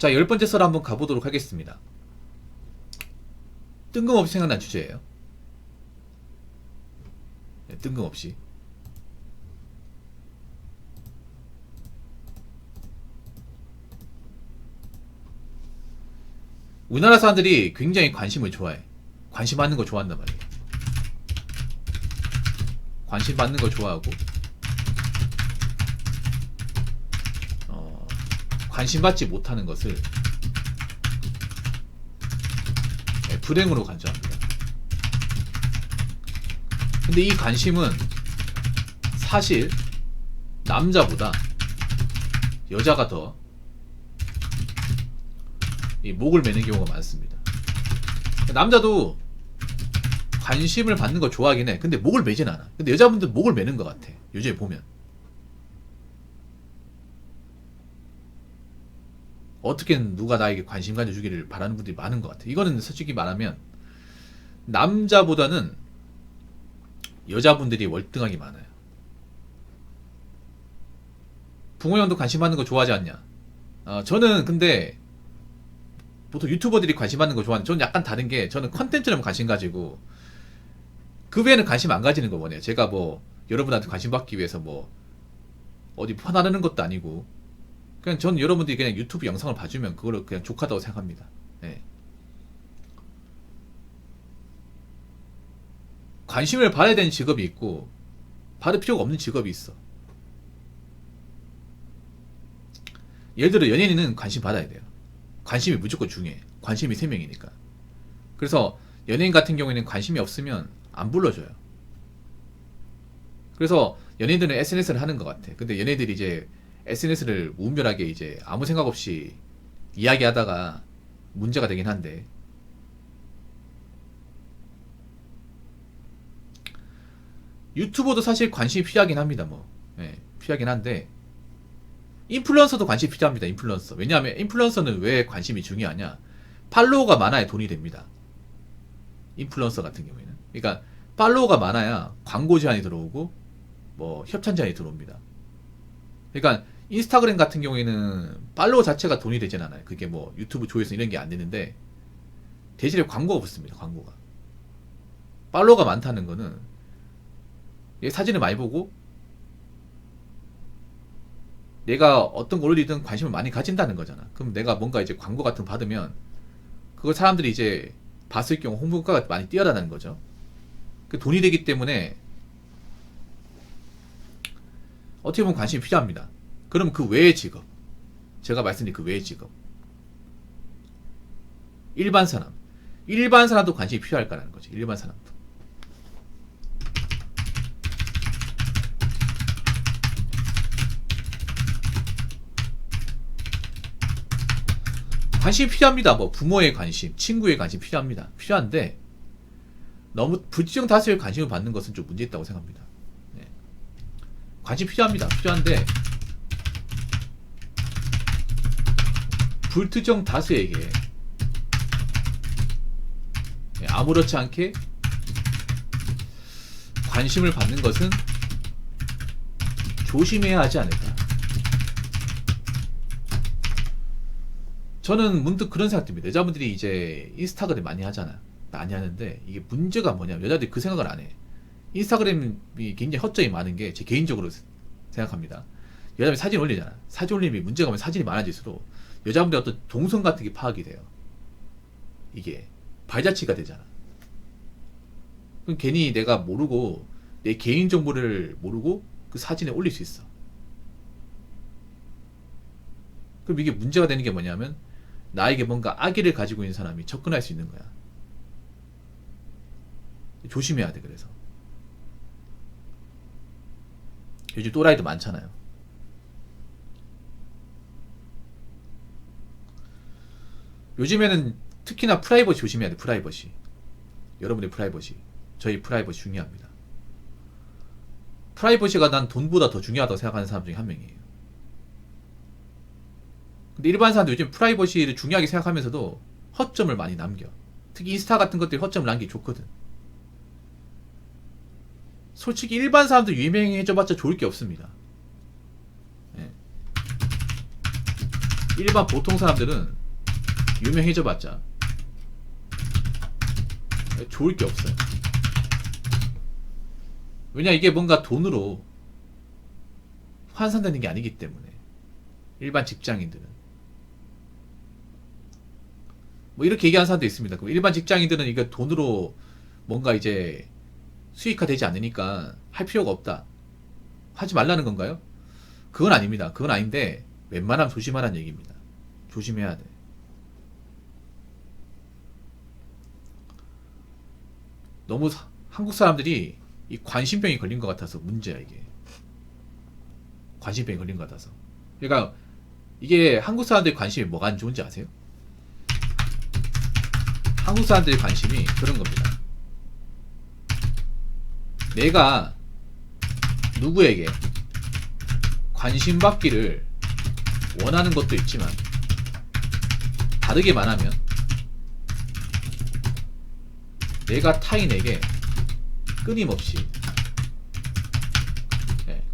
자, 10번째 썰 한번 가보도록 하겠습니다. 뜬금없이 생각난 주제예요. 네, 뜬금없이. 우리나라 사람들이 굉장히 관심을 좋아해. 관심 받는 거 좋아한단 말이에요. 관심 받는 거 좋아하고, 관심 받지 못하는 것을 불행으로 간주합니다. 근데 이 관심은 사실 남자보다 여자가 더 이 목을 매는 경우가 많습니다. 남자도 관심을 받는 거 좋아하긴 해. 근데 목을 매진 않아. 근데 여자분들 목을 매는 것 같아. 요즘에 보면. 어떻게든 누가 나에게 관심 가져주기를 바라는 분들이 많은 것 같아. 이거는 솔직히 말하면 남자보다는 여자분들이 월등하게 많아요. 붕어 형도 관심 받는 거 좋아하지 않냐? 저는 근데 보통 유튜버들이 관심 받는 거 좋아하는, 저는 약간 다른 게, 저는 컨텐츠라면 관심 가지고 그 외에는 관심 안 가지는 거 뭐네요. 제가 뭐 여러분한테 관심 받기 위해서 뭐 어디 퍼나르는 것도 아니고, 그냥 전 여러분들이 그냥 유튜브 영상을 봐주면 그거를 그냥 족하다고 생각합니다. 네. 관심을 받아야 되는 직업이 있고 받을 필요가 없는 직업이 있어. 예를 들어 연예인은 관심 받아야 돼요. 관심이 무조건 중요해. 관심이 3명이니까. 그래서 연예인 같은 경우에는 관심이 없으면 안 불러줘요. 그래서 연예인들은 SNS를 하는 것 같아. 근데 연예인들이 이제 SNS를 무분별하게 이제 아무 생각 없이 이야기하다가 문제가 되긴 한데, 유튜버도 사실 관심이 필요하긴 합니다. 뭐 필요하긴 한데, 인플루언서도 관심이 필요합니다. 인플루언서. 왜냐하면 인플루언서는 왜 관심이 중요하냐? 팔로워가 많아야 돈이 됩니다. 인플루언서 같은 경우에는. 그러니까 팔로워가 많아야 광고 제안이 들어오고 뭐 협찬 제안이 들어옵니다. 그러니까 인스타그램 같은 경우에는 팔로워 자체가 돈이 되진 않아요. 그게 뭐 유튜브 조회수 이런 게 안 되는데, 대신에 광고가 붙습니다. 광고가. 팔로워가 많다는 거는 얘 사진을 많이 보고 내가 어떤 걸 올리든 관심을 많이 가진다는 거잖아. 그럼 내가 뭔가 이제 광고 같은 거 받으면 그걸 사람들이 이제 봤을 경우 홍보가가 많이 뛰어나다는 거죠. 그 돈이 되기 때문에 어떻게 보면 관심이 필요합니다. 그럼 그 외의 직업, 제가 말씀드린 그 외의 직업, 일반 사람도 관심이 필요할까라는 거죠. 일반 사람도. 관심이 필요합니다. 뭐 부모의 관심, 친구의 관심 필요합니다. 필요한데 너무 불특정 다수의 관심을 받는 것은 좀 문제 있다고 생각합니다. 네. 관심 필요합니다. 필요한데 불특정 다수에게 아무렇지 않게 관심을 받는 것은 조심해야 하지 않을까. 저는 문득 그런 생각 듭니다. 여자분들이 이제 인스타그램 많이 하잖아요. 많이 하는데 이게 문제가 뭐냐면 여자들이 그 생각을 안 해. 인스타그램이 굉장히 허점이 많은 게 제 개인적으로 생각합니다. 여자분이 사진 올리잖아. 사진 올리면 문제가 뭐냐면 사진이 많아질수록 여자분들의 어떤 동선 같은 게 파악이 돼요. 이게 발자취가 되잖아. 그럼 괜히 내가 모르고 내 개인 정보를 모르고 그 사진에 올릴 수 있어. 그럼 이게 문제가 되는 게 뭐냐면 나에게 뭔가 악의를 가지고 있는 사람이 접근할 수 있는 거야. 조심해야 돼. 그래서 요즘 또라이도 많잖아요. 요즘에는 특히나 프라이버시 조심해야 돼. 프라이버시. 여러분의 프라이버시. 저희 프라이버시 중요합니다. 프라이버시가 난 돈보다 더 중요하다고 생각하는 사람 중에 한 명이에요. 근데 일반 사람들 요즘 프라이버시를 중요하게 생각하면서도 허점을 많이 남겨. 특히 인스타 같은 것들이 허점을 남기기 좋거든. 솔직히 일반 사람들 유명해져봤자 좋을 게 없습니다. 예. 일반 보통 사람들은 유명해져 봤자 좋을 게 없어요. 왜냐, 이게 뭔가 돈으로 환산되는 게 아니기 때문에. 일반 직장인들은 뭐 이렇게 얘기하는 사람도 있습니다. 그럼 일반 직장인들은 이거 돈으로 뭔가 이제 수익화 되지 않으니까 할 필요가 없다, 하지 말라는 건가요? 그건 아닙니다. 그건 아닌데 웬만하면 조심하라는 얘기입니다. 조심해야 돼. 너무 한국 사람들이 이 관심병이 걸린 것 같아서 문제야, 이게. 관심병이 걸린 것 같아서. 그러니까 이게 한국 사람들의 관심이 뭐가 안 좋은지 아세요? 한국 사람들의 관심이 그런 겁니다. 내가 누구에게 관심 받기를 원하는 것도 있지만, 다르게 말하면 내가 타인에게 끊임없이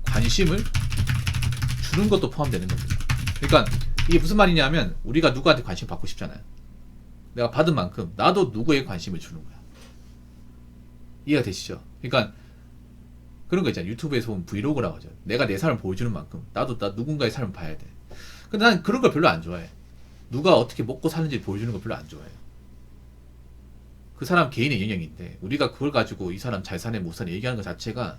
관심을 주는 것도 포함되는 겁니다. 그러니까 이게 무슨 말이냐면, 우리가 누구한테 관심 받고 싶잖아요. 내가 받은 만큼 나도 누구에게 관심을 주는 거야. 이해가 되시죠? 그러니까 그런 거 있잖아요. 유튜브에서 보면 브이로그라고 하죠. 내가 내 삶을 보여주는 만큼 나도 누군가의 삶을 봐야 돼. 근데 난 그런 걸 별로 안 좋아해. 누가 어떻게 먹고 사는지 보여주는 거 별로 안 좋아해요. 그 사람 개인의 영역인데 우리가 그걸 가지고 이 사람 잘 사네 못 사네 얘기하는 것 자체가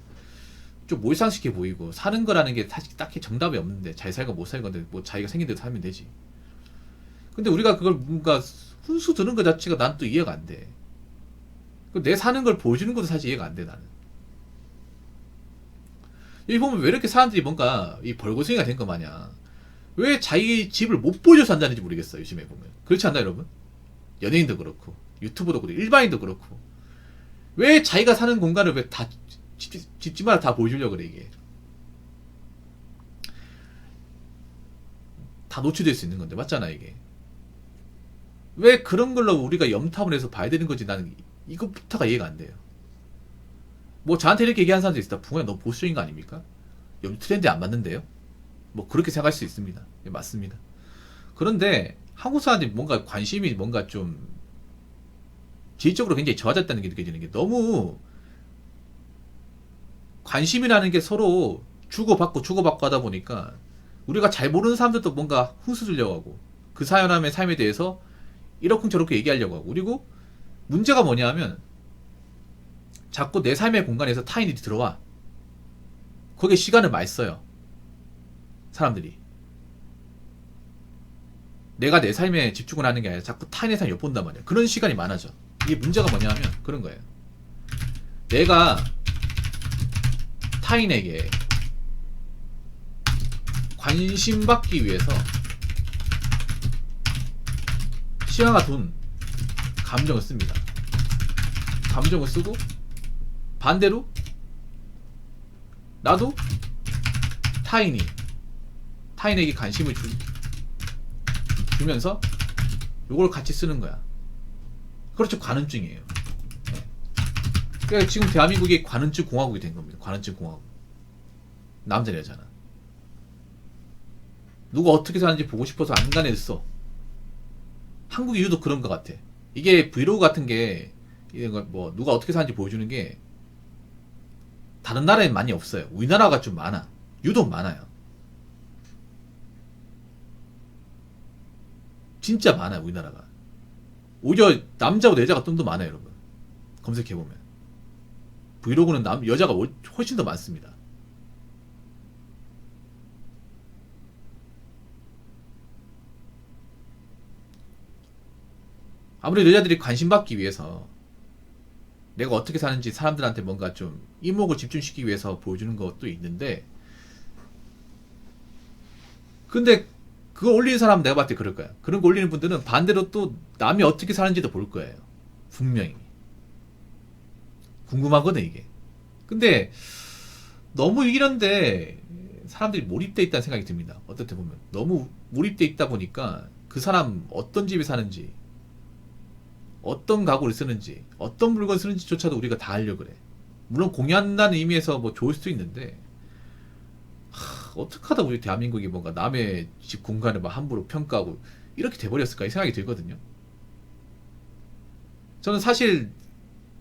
좀 몰상식해 보이고, 사는 거라는 게 사실 딱히 정답이 없는데 잘 살고 못 살 건데 뭐 자기가 생긴 대로 살면 되지. 근데 우리가 그걸 뭔가 훈수 드는 것 자체가 난 또 이해가 안 돼. 내 사는 걸 보여주는 것도 사실 이해가 안 돼, 나는. 여기 보면 왜 이렇게 사람들이 뭔가 이 벌거숭이가 된 거 마냥 왜 자기 집을 못 보여줘서 한다는지 모르겠어요, 요즘에 보면. 그렇지 않나요, 여러분? 연예인도 그렇고 유튜버도 그렇고 일반인도 그렇고 왜 자기가 사는 공간을 왜 다 집집마다 다 보여주려고 그래. 이게 다 노출될 수 있는 건데, 맞잖아. 이게 왜 그런 걸로 우리가 염탐을 해서 봐야 되는 건지 나는 이것부터가 이해가 안 돼요. 뭐 저한테 이렇게 얘기하는 사람도 있다. 붕어야 너 보수적인 거 아닙니까? 요즘 트렌드에 안 맞는데요? 뭐 그렇게 생각할 수 있습니다. 예, 맞습니다. 그런데 한국 사람들이 뭔가 관심이 뭔가 좀 질적으로 굉장히 저하졌다는 게 느껴지는 게, 너무 관심이라는 게 서로 주고받고 하다 보니까 우리가 잘 모르는 사람들도 뭔가 훈수 주려고 하고, 그 사람의 삶에 대해서 이러쿵저러쿵 얘기하려고 하고, 그리고 문제가 뭐냐 하면 자꾸 내 삶의 공간에서 타인이 들어와. 거기에 시간을 많이 써요, 사람들이. 내가 내 삶에 집중을 하는 게 아니라 자꾸 타인의 삶을 엿본단 말이야. 그런 시간이 많아져. 이게 문제가 뭐냐 하면 그런 거예요. 내가 타인에게 관심 받기 위해서 시간과 돈, 감정을 씁니다. 감정을 쓰고, 반대로 나도 타인에게 관심을 주면서 요걸 같이 쓰는 거야. 그렇죠. 관음증이에요. 네. 그러니까 지금 대한민국이 관음증 공화국이 된 겁니다. 관음증 공화국. 남자 여자나 누가 어떻게 사는지 보고 싶어서 안간했어. 한국이 유독 그런 것 같아. 이게 브이로그 같은 게 뭐 누가 어떻게 사는지 보여주는 게 다른 나라엔 많이 없어요. 우리나라가 좀 많아. 유독 많아요. 진짜 많아요, 우리나라가. 오히려 남자보다 여자가 좀 더 많아요, 여러분. 검색해보면. 브이로그는 여자가 훨씬 더 많습니다. 아무래도 여자들이 관심 받기 위해서 내가 어떻게 사는지 사람들한테 뭔가 좀 이목을 집중시키기 위해서 보여주는 것도 있는데, 근데 그거 올리는 사람은 내가 봤을 때 그럴 거야. 그런 거 올리는 분들은 반대로 또 남이 어떻게 사는지도 볼 거예요. 분명히. 궁금하거든, 이게. 근데 너무 이런데 사람들이 몰입돼 있다는 생각이 듭니다. 어떨 때 보면 너무 몰입돼 있다 보니까 그 사람 어떤 집에 사는지, 어떤 가구를 쓰는지, 어떤 물건 쓰는지조차도 우리가 다 알려고 그래. 물론 공유한다는 의미에서 뭐 좋을 수도 있는데, 어떻게 하다 우리 대한민국이 뭔가 남의 집 공간을 막 함부로 평가하고 이렇게 돼버렸을까 이 생각이 들거든요. 저는 사실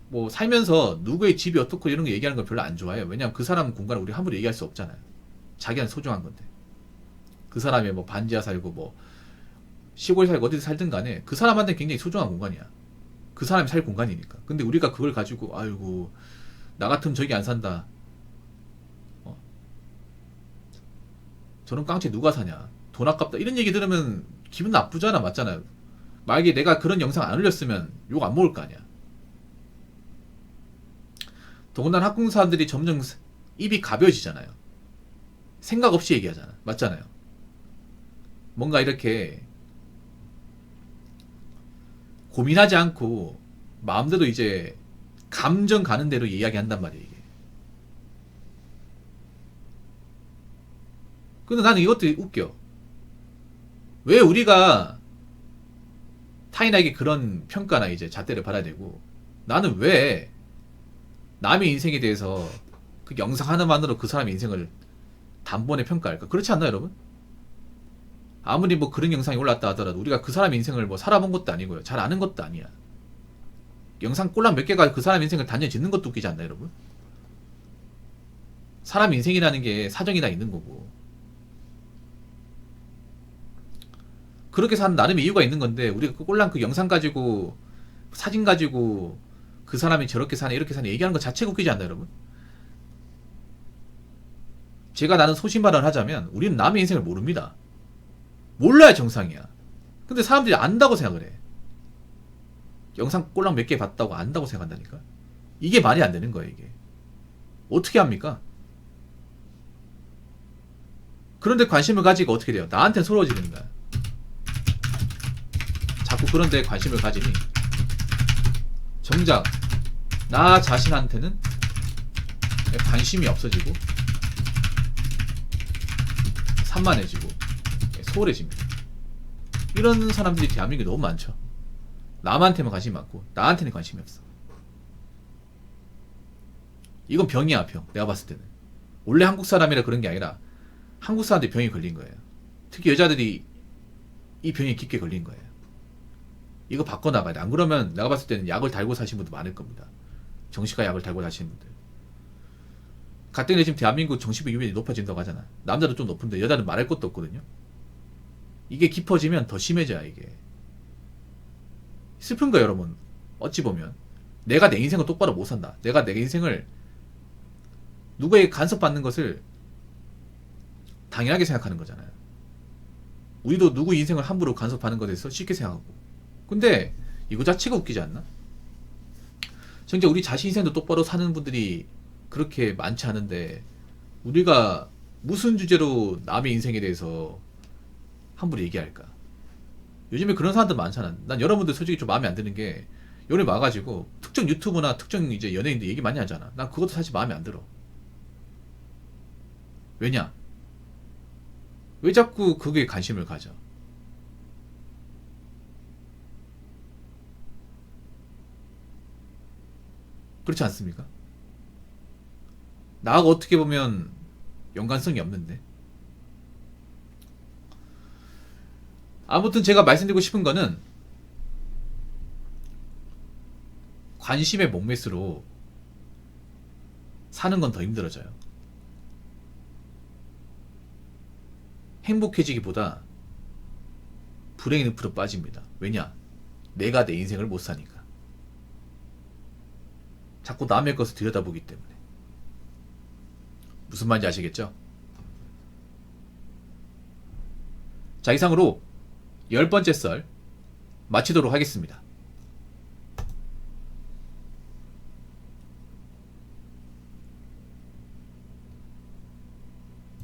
뭐 살면서 누구의 집이 어떻고 이런 거 얘기하는 거 별로 안 좋아해요. 왜냐면 그 사람 공간을 우리 함부로 얘기할 수 없잖아요. 자기한테 소중한 건데. 그 사람이 뭐 반지하 살고 뭐 시골 살고 어디서 살든 간에 그 사람한테 굉장히 소중한 공간이야. 그 사람이 살 공간이니까. 근데 우리가 그걸 가지고 아이고 나 같으면 저기 안 산다. 어? 저런 깡체 누가 사냐. 돈 아깝다. 이런 얘기 들으면 기분 나쁘잖아. 맞잖아요. 만약에 내가 그런 영상 안 올렸으면 욕 안 먹을 거 아니야. 더군다나 한국 사람들이 점점 입이 가벼워지잖아요. 생각 없이 얘기하잖아. 맞잖아요. 뭔가 이렇게 고민하지 않고 마음대로 이제 감정 가는 대로 이야기한단 말이에요. 이게. 근데 나는 이것도 웃겨. 왜 우리가 타인에게 그런 평가나 이제 잣대를 받아야 되고 나는 왜 남의 인생에 대해서 그 영상 하나만으로 그 사람의 인생을 단번에 평가할까? 그렇지 않나요, 여러분? 아무리 뭐 그런 영상이 올랐다 하더라도 우리가 그 사람의 인생을 뭐 살아본 것도 아니고요. 잘 아는 것도 아니야. 영상 꼴랑 몇 개가 그 사람 인생을 단연 짓는 것도 웃기지 않나요, 여러분? 사람 인생이라는 게 사정이 다 있는 거고. 그렇게 사는 나름의 이유가 있는 건데 우리가 그 꼴랑 그 영상 가지고 사진 가지고 그 사람이 저렇게 사네 이렇게 사네 얘기하는 것 자체가 웃기지 않나요, 여러분? 제가 나는 소신발언을 하자면 우리는 남의 인생을 모릅니다. 몰라야 정상이야. 근데 사람들이 안다고 생각을 해. 영상 꼴랑 몇 개 봤다고 안다고 생각한다니까. 이게 말이 안 되는 거예요, 이게. 어떻게 합니까? 그런데 관심을 가지고 어떻게 돼요? 나한테는 서러워지는 거야. 자꾸 그런데 관심을 가지니 정작 나 자신한테는 관심이 없어지고 산만해지고 소홀해집니다. 이런 사람들이 대한민국에 너무 많죠. 남한테만 관심이 많고 나한테는 관심이 없어. 이건 병이야, 병. 내가 봤을 때는 원래 한국 사람이라 그런 게 아니라 한국 사람들이 병이 걸린 거예요. 특히 여자들이 이 병에 깊게 걸린 거예요. 이거 바꿔나가야 돼. 안 그러면 내가 봤을 때는 약을 달고 사신 분도 많을 겁니다. 정신과 약을 달고 사시는 분들. 가뜩이나 지금 대한민국 정신병 유병이 높아진다고 하잖아. 남자도 좀 높은데 여자는 말할 것도 없거든요. 이게 깊어지면 더 심해져요, 이게. 슬픈 거예요, 여러분. 어찌 보면 내가 내 인생을 똑바로 못 산다. 내가 내 인생을 누구에게 간섭받는 것을 당연하게 생각하는 거잖아요. 우리도 누구 인생을 함부로 간섭하는 것에 대해서 쉽게 생각하고. 근데 이거 자체가 웃기지 않나? 진짜 우리 자신 인생도 똑바로 사는 분들이 그렇게 많지 않은데 우리가 무슨 주제로 남의 인생에 대해서 함부로 얘기할까? 요즘에 그런 사람들 많잖아. 난 여러분들 솔직히 좀 마음에 안 드는 게 요래 와가지고 특정 유튜브나 특정 이제 연예인들 얘기 많이 하잖아. 난 그것도 사실 마음에 안 들어. 왜냐? 왜 자꾸 그게 관심을 가져? 그렇지 않습니까? 나하고 어떻게 보면 연관성이 없는데. 아무튼 제가 말씀드리고 싶은 거는 관심의 목매수로 사는 건 더 힘들어져요. 행복해지기보다 불행의 늪으로 빠집니다. 왜냐? 내가 내 인생을 못 사니까. 자꾸 남의 것을 들여다보기 때문에. 무슨 말인지 아시겠죠? 자, 이상으로 10번째 썰 마치도록 하겠습니다.